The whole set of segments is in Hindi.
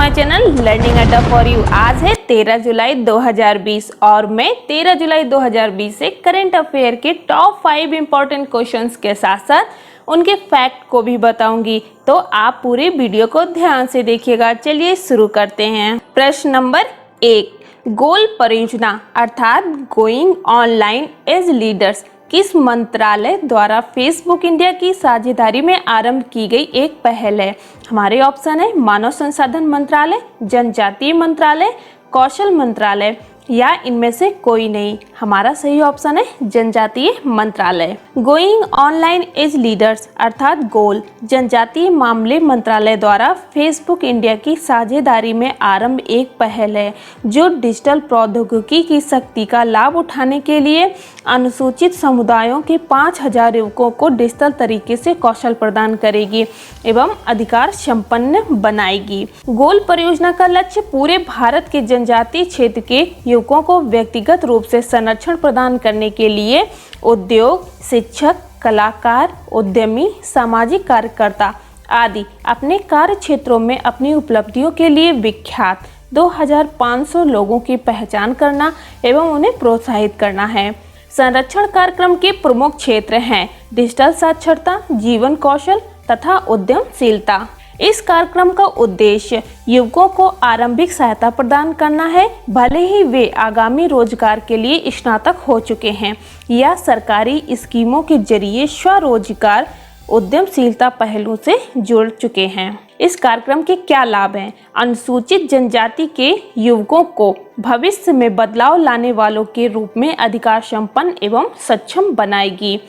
माय चैनल लर्निंग अड्डा फॉर यू। आज है 13 जुलाई 2020 और मैं 13 जुलाई 2020 से करंट अफेयर के टॉप 5 इंपॉर्टेंट क्वेश्चंस के साथ साथ उनके फैक्ट को भी बताऊंगी, तो आप पूरे वीडियो को ध्यान से देखिएगा। चलिए शुरू करते हैं। प्रश्न नंबर 1, गोल परियोजना अर्थात गोइंग ऑनलाइन एज लीडर्स किस मंत्रालय द्वारा फेसबुक इंडिया की साझेदारी में आरंभ की गई एक पहल है? हमारे ऑप्शन है मानव संसाधन मंत्रालय, जनजातीय मंत्रालय, कौशल मंत्रालय या इनमें से कोई नहीं। हमारा सही ऑप्शन है जनजातीय मंत्रालय। गोइंग ऑनलाइन एज लीडर्स अर्थात गोल जनजातीय मामले मंत्रालय द्वारा फेसबुक इंडिया की साझेदारी में आरंभ एक पहल है जो डिजिटल प्रौद्योगिकी की शक्ति का लाभ उठाने के लिए अनुसूचित समुदायों के 5000 युवकों को डिजिटल तरीके से कौशल प्रदान करेगी एवं अधिकार संपन्न बनाएगी। गोल परियोजना का लक्ष्य पूरे भारत के जनजातीय क्षेत्र के युवकों को व्यक्तिगत रूप से संरक्षण प्रदान करने के लिए उद्योग, शिक्षक, कलाकार, उद्यमी, सामाजिक कार्यकर्ता आदि अपने कार्य क्षेत्रों में अपनी उपलब्धियों के लिए विख्यात 2500 लोगों की पहचान करना एवं उन्हें प्रोत्साहित करना है। संरक्षण कार्यक्रम के प्रमुख क्षेत्र हैं डिजिटल साक्षरता, जीवन कौशल तथा उद्यमशीलता। इस कार्यक्रम का उद्देश्य युवकों को आरंभिक सहायता प्रदान करना है, भले ही वे आगामी रोजगार के लिए स्नातक हो चुके हैं या सरकारी स्कीमों के जरिए स्वरोजगार उद्यमशीलता पहलू से जुड़ चुके हैं। इस कार्यक्रम के क्या लाभ हैं? अनुसूचित जनजाति के युवकों को भविष्य में बदलाव लाने वालों के रूप में अधिकार संपन्न एवं सक्षम बनाएगी।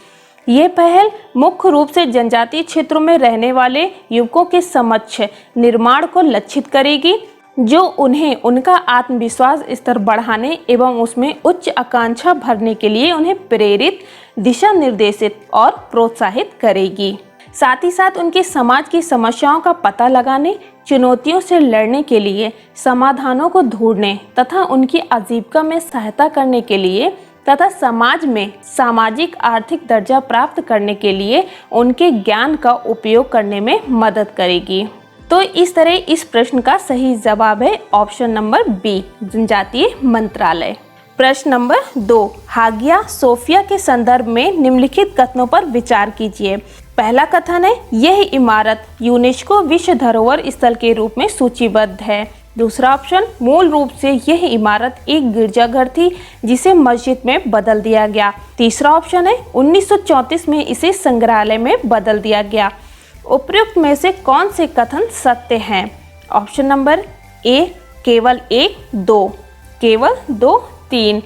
ये पहल मुख्य रूप से जनजातीय क्षेत्रों में रहने वाले युवकों के समक्ष निर्माण को लक्षित करेगी, जो उन्हें उनका आत्मविश्वास स्तर बढ़ाने एवं उसमें उच्च आकांक्षा भरने के लिए उन्हें प्रेरित, दिशा निर्देशित और प्रोत्साहित करेगी। साथ ही साथ उनके समाज की समस्याओं का पता लगाने, चुनौतियों से लड़ने के लिए समाधानों को ढूंढने तथा उनकी आजीविका में सहायता करने के लिए तथा समाज में सामाजिक आर्थिक दर्जा प्राप्त करने के लिए उनके ज्ञान का उपयोग करने में मदद करेगी। तो इस तरह इस प्रश्न का सही जवाब है ऑप्शन नंबर बी, जनजातीय मंत्रालय। प्रश्न नंबर 2, हागिया सोफिया के संदर्भ में निम्नलिखित कथनों पर विचार कीजिए। पहला कथन है यह इमारत यूनेस्को विश्व धरोहर स्थल के रूप में सूचीबद्ध है। दूसरा ऑप्शन, मूल रूप से यह इमारत एक गिरजाघर थी जिसे मस्जिद में बदल दिया गया। तीसरा ऑप्शन है 1934 में इसे संग्रहालय में बदल दिया गया। उपयुक्त में से कौन से कथन सत्य हैं? ऑप्शन नंबर ए, केवल 1, 2, केवल 2, 3,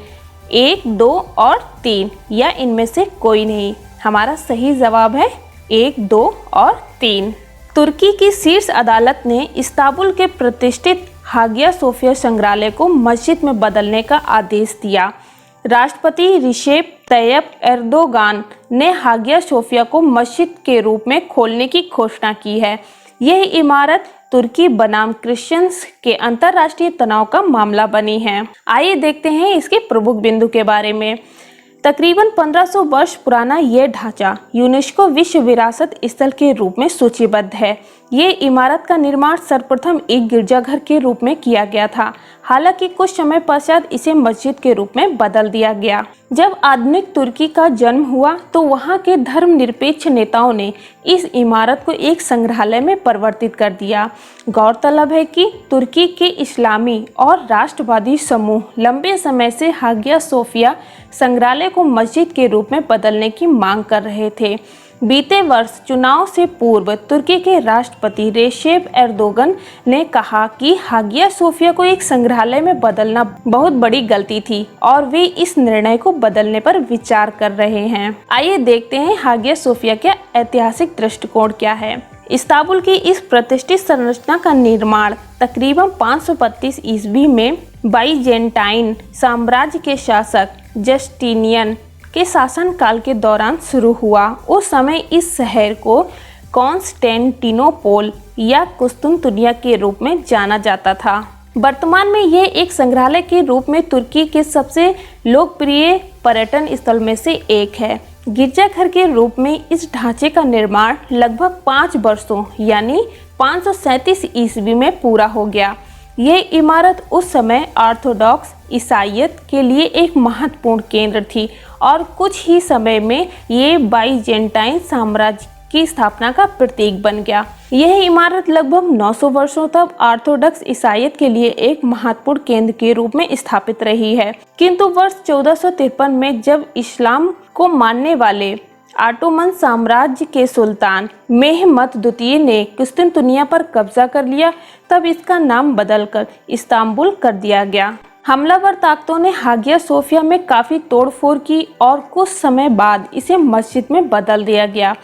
1, 2 और 3 या इनमें से कोई नहीं। हमारा सही जवाब है 1, 2 और 3। तुर्की की शीर्ष अदालत ने इस्तांबुल के प्रतिष्ठित हागिया सोफिया संग्रहालय को मस्जिद में बदलने का आदेश दिया। राष्ट्रपति रिसेप तैयप एर्दोगान ने हागिया सोफिया को मस्जिद के रूप में खोलने की घोषणा की है। यह इमारत तुर्की बनाम क्रिश्चियंस के अंतर्राष्ट्रीय तनाव का मामला बनी है। आइए देखते हैं इसके प्रमुख बिंदु के बारे में। तकरीबन 1500 वर्ष पुराना यह ढांचा यूनेस्को विश्व विरासत स्थल के रूप में सूचीबद्ध है। ये इमारत का निर्माण सर्वप्रथम एक गिरजाघर के रूप में किया गया था, हालांकि कुछ समय पश्चात इसे मस्जिद के रूप में बदल दिया गया। जब आधुनिक तुर्की का जन्म हुआ तो वहां के धर्मनिरपेक्ष नेताओं ने इस इमारत को एक संग्रहालय में परिवर्तित कर दिया। गौरतलब है कि तुर्की के इस्लामी और राष्ट्रवादी समूह लंबे समय से हागिया सोफिया संग्रहालय को मस्जिद के रूप में बदलने की मांग कर रहे थे। बीते वर्ष चुनाव से पूर्व तुर्की के राष्ट्रपति रेसेप एर्दोगन ने कहा कि हागिया सोफिया को एक संग्रहालय में बदलना बहुत बड़ी गलती थी और वे इस निर्णय को बदलने पर विचार कर रहे हैं। आइए देखते हैं हागिया सोफिया का ऐतिहासिक दृष्टिकोण क्या है। इस्तांबुल की इस प्रतिष्ठित संरचना का निर्माण तकरीबन 532 ईस्वी में बाइजेंटाइन साम्राज्य के शासक जस्टिनियन के शासनकाल के दौरान शुरू हुआ। उस समय इस शहर को कॉन्स्टेंटिनोपोल या कुस्तुनतुनिया के रूप में जाना जाता था। वर्तमान में यह एक संग्रहालय के रूप में तुर्की के सबसे लोकप्रिय पर्यटन स्थल में से एक है। गिरजाघर के रूप में इस ढांचे का निर्माण लगभग 5 वर्षों यानी 537 ईस्वी में पूरा हो गया। यह इमारत उस समय ऑर्थोडॉक्स ईसाईयत के लिए एक महत्वपूर्ण केंद्र थी और कुछ ही समय में ये बाइजेंटाइन साम्राज्य की स्थापना का प्रतीक बन गया। यह इमारत लगभग 900 वर्षों तक ऑर्थोडॉक्स ईसाईयत के लिए एक महत्वपूर्ण केंद्र के रूप में स्थापित रही है, किंतु वर्ष 1453 में जब इस्लाम को मानने वाले ऑटोमन साम्राज्य के सुल्तान मेहमत द्वितीय ने कुस्तुनतुनिया पर कब्जा कर लिया, तब इसका नाम बदलकर इस्तांबुल कर दिया गया। हमलावर ताकतों ने हागिया सोफिया में काफ़ी तोड़फोड़ की और कुछ समय बाद इसे मस्जिद में बदल दिया गया।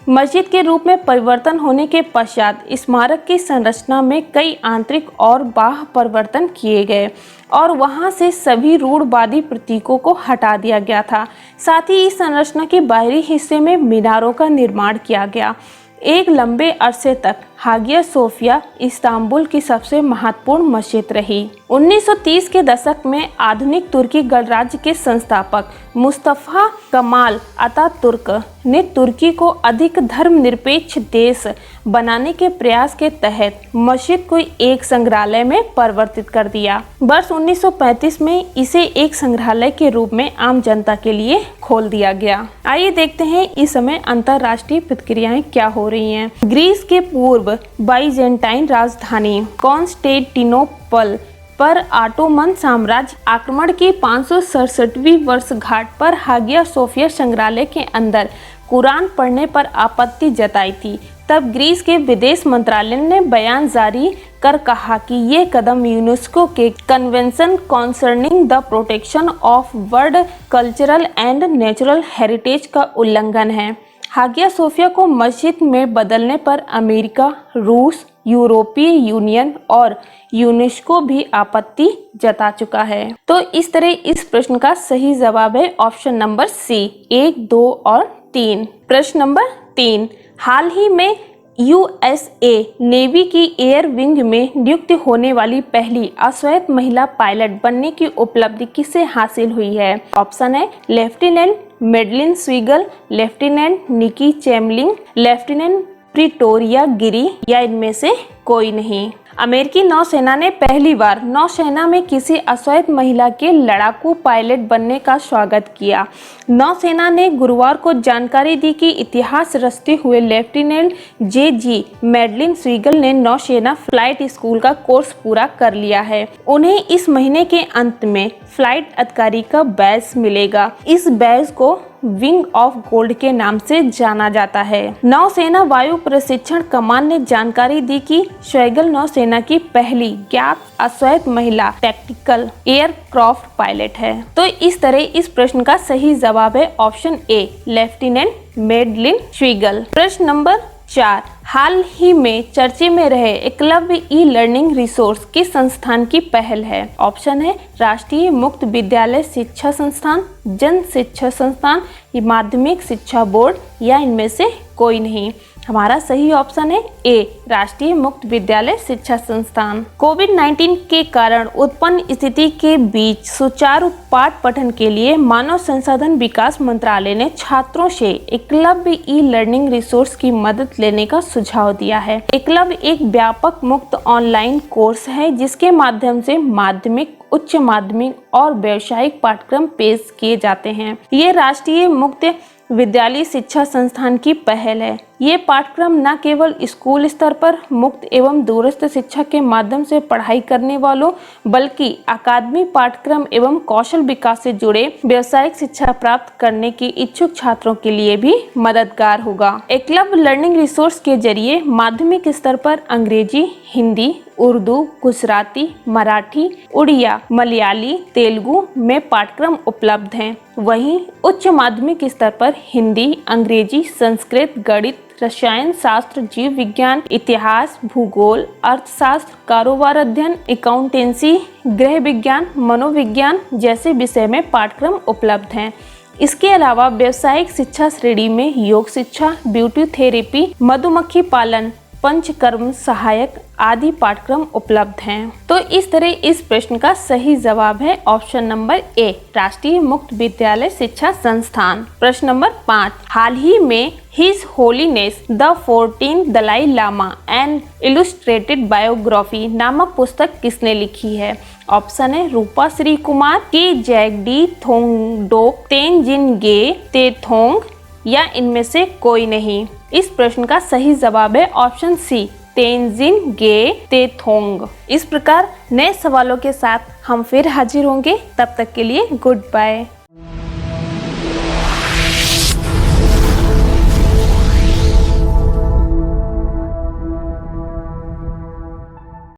मस्जिद के रूप में परिवर्तन होने के पश्चात स्मारक की संरचना में कई आंतरिक और बाह्य परिवर्तन किए गए और वहां से सभी रूढ़वादी प्रतीकों को हटा दिया गया था। साथ ही इस संरचना के बाहरी हिस्से में मीनारों का निर्माण किया गया। एक लंबे अरसे तक हागिया सोफिया इस्तांबुल की सबसे महत्वपूर्ण मस्जिद रही। 1930 के दशक में आधुनिक तुर्की गणराज्य के संस्थापक मुस्तफा कमाल अतातुर्क ने तुर्की को अधिक धर्मनिरपेक्ष देश बनाने के प्रयास के तहत मस्जिद को एक संग्रहालय में परिवर्तित कर दिया। वर्ष 1935 में इसे एक संग्रहालय के रूप में आम जनता के लिए खोल दिया गया। आइए देखते हैं इस समय अंतर्राष्ट्रीय प्रतिक्रियाएं क्या हो रही हैं। ग्रीस के पूर्व बाइजेंटाइन राजधानी कॉन्स्टेंटिनोपल पर ऑटोमन साम्राज्य आक्रमण की 567वीं वर्षगांठ पर हागिया सोफिया संग्रहालय के अंदर कुरान पढ़ने पर आपत्ति जताई थी। तब ग्रीस के विदेश मंत्रालय ने बयान जारी कर कहा कि ये कदम यूनेस्को के convention concerning the protection of world cultural and natural heritage का उल्लंघन है। हागिया सोफिया को मस्जिद में बदलने पर अमेरिका, रूस, यूरोपीय यूनियन और यूनेस्को भी आपत्ति जता चुका है। तो इस तरह इस प्रश्न का सही जवाब है ऑप्शन नंबर सी 1, 2 और 3। प्रश्न नंबर 3, हाल ही में यूएसए नेवी की एयर विंग में नियुक्त होने वाली पहली अश्वेत महिला पायलट बनने की उपलब्धि किसे हासिल हुई है? ऑप्शन है लेफ्टिनेंट मेडलिन स्वीगल, लेफ्टिनेंट निकी चैमलिंग, लेफ्टिनेंट प्रिटोरिया गिरी या इनमें से कोई नहीं। अमेरिकी नौसेना ने पहली बार नौसेना में किसी अश्वेत महिला के लड़ाकू पायलट बनने का स्वागत किया। नौसेना ने गुरुवार को जानकारी दी कि इतिहास रचते हुए लेफ्टिनेंट जे.जी. मेडलिन स्वीगल ने नौसेना फ्लाइट स्कूल का कोर्स पूरा कर लिया है। उन्हें इस महीने के अंत में फ्लाइट अधिकारी का बैज मिलेगा। इस बैज को विंग ऑफ गोल्ड के नाम से जाना जाता है। नौसेना वायु प्रशिक्षण कमान ने जानकारी दी कि स्वेगल नौसेना की पहली ज्ञात अश्वेत महिला टैक्टिकल एयरक्राफ्ट पायलट है। तो इस तरह इस प्रश्न का सही जवाब है ऑप्शन ए लेफ्टिनेंट मेडलिन स्वीगल। प्रश्न नंबर 4, हाल ही में चर्चे में रहे एकलव्य ई लर्निंग रिसोर्स किस संस्थान की पहल है? ऑप्शन है राष्ट्रीय मुक्त विद्यालय शिक्षा संस्थान, जन शिक्षा संस्थान, माध्यमिक शिक्षा बोर्ड या इनमें से कोई नहीं। हमारा सही ऑप्शन है ए राष्ट्रीय मुक्त विद्यालय शिक्षा संस्थान। कोविड-19 के कारण उत्पन्न स्थिति के बीच सुचारू पाठ पठन के लिए मानव संसाधन विकास मंत्रालय ने छात्रों से एकलव्य ई लर्निंग रिसोर्स की मदद लेने का सुझाव दिया है। एकलव्य एक व्यापक मुक्त ऑनलाइन कोर्स है जिसके माध्यम से माध्यमिक, उच्च माध्यमिक और व्यावसायिक पाठ्यक्रम पेश किए जाते हैं। ये राष्ट्रीय मुक्त विद्यालय शिक्षा संस्थान की पहल है। ये पाठ्यक्रम न केवल स्कूल स्तर पर मुक्त एवं दूरस्थ शिक्षा के माध्यम से पढ़ाई करने वालों बल्कि अकादमिक पाठ्यक्रम एवं कौशल विकास से जुड़े व्यावसायिक शिक्षा प्राप्त करने के इच्छुक छात्रों के लिए भी मददगार होगा। एकलव्य लर्निंग रिसोर्स के जरिए माध्यमिक स्तर पर अंग्रेजी, हिंदी, उर्दू, गुजराती, मराठी, उड़िया, मलयाली, तेलुगु में पाठ्यक्रम उपलब्ध हैं। वहीं उच्च माध्यमिक स्तर पर हिंदी, अंग्रेजी, संस्कृत, गणित, रसायन शास्त्र, जीव विज्ञान, इतिहास, भूगोल, अर्थशास्त्र, कारोबार अध्ययन, अकाउंटेंसी, गृह विज्ञान, मनोविज्ञान जैसे विषय में पाठ्यक्रम उपलब्ध हैं। इसके अलावा व्यावसायिक शिक्षा श्रेणी में योग शिक्षा, ब्यूटी थेरेपी, मधुमक्खी पालन, पंचकर्म सहायक, आदि पाठ्यक्रम उपलब्ध हैं। तो इस तरह इस प्रश्न का सही जवाब है ऑप्शन नंबर ए, राष्ट्रीय मुक्त विद्यालय शिक्षा संस्थान। प्रश्न नंबर 5, हाल ही में his holiness the 14th Dalai Lama an illustrated biography नामक पुस्तक किसने लिखी है? ऑप्शन है रूपा श्री कुमार, के जैक डी थोंगडोक, तेनजिन गे तेथोंग या इनमें से कोई नहीं। इस प्रश्न का सही जवाब है ऑप्शन सी, तेनजिन गे तेथोंग। इस प्रकार नए सवालों के साथ हम फिर हाजिर होंगे, तब तक के लिए गुड बाय।